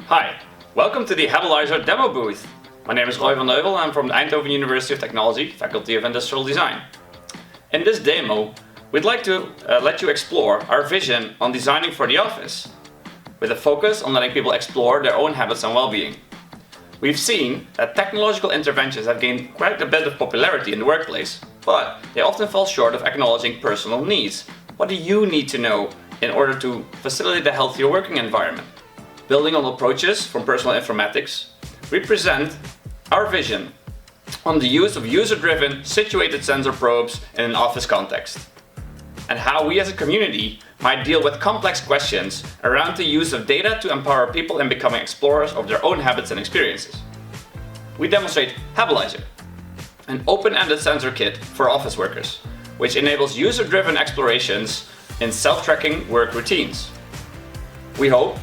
Hi, welcome to the Habilyzer demo booth. My name is Heuvel. I'm from the Eindhoven University of Technology, Faculty of Industrial Design. In this demo, we'd like to let you explore our vision on designing for the office, with a focus on letting people explore their own habits and well-being. We've seen that technological interventions have gained quite a bit of popularity in the workplace, but they often fall short of acknowledging personal needs. What do you need to know in order to facilitate a healthier working environment? Building on approaches from personal informatics, we present our vision on the use of user-driven, situated sensor probes in an office context, and how we as a community might deal with complex questions around the use of data to empower people in becoming explorers of their own habits and experiences. We demonstrate Habilyzer, an open-ended sensor kit for office workers, which enables user-driven explorations in self-tracking work routines. We hope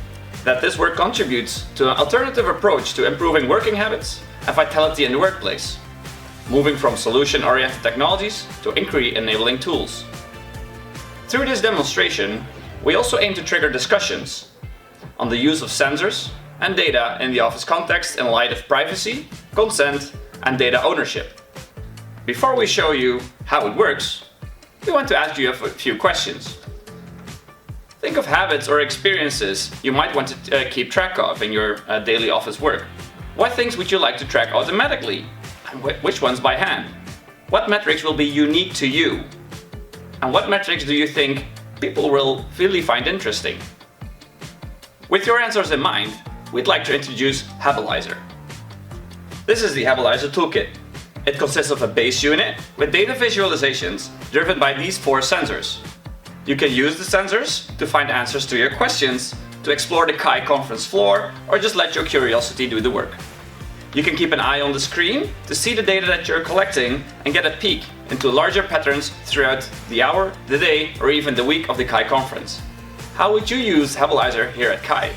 that this work contributes to an alternative approach to improving working habits and vitality in the workplace, moving from solution-oriented technologies to inquiry-enabling tools. Through this demonstration, we also aim to trigger discussions on the use of sensors and data in the office context in light of privacy, consent, and data ownership. Before we show you how it works, we want to ask you a few questions. Think of habits or experiences you might want to keep track of in your daily office work. What things would you like to track automatically? And which ones by hand? What metrics will be unique to you? And what metrics do you think people will really find interesting? With your answers in mind, we'd like to introduce Habilyzer. This is the Habilyzer toolkit. It consists of a base unit with data visualizations driven by these 4 sensors. You can use the sensors to find answers to your questions, to explore the CHI conference floor, or just let your curiosity do the work. You can keep an eye on the screen to see the data that you're collecting and get a peek into larger patterns throughout the hour, the day, or even the week of the CHI conference. How would you use Habilyzer here at CHI?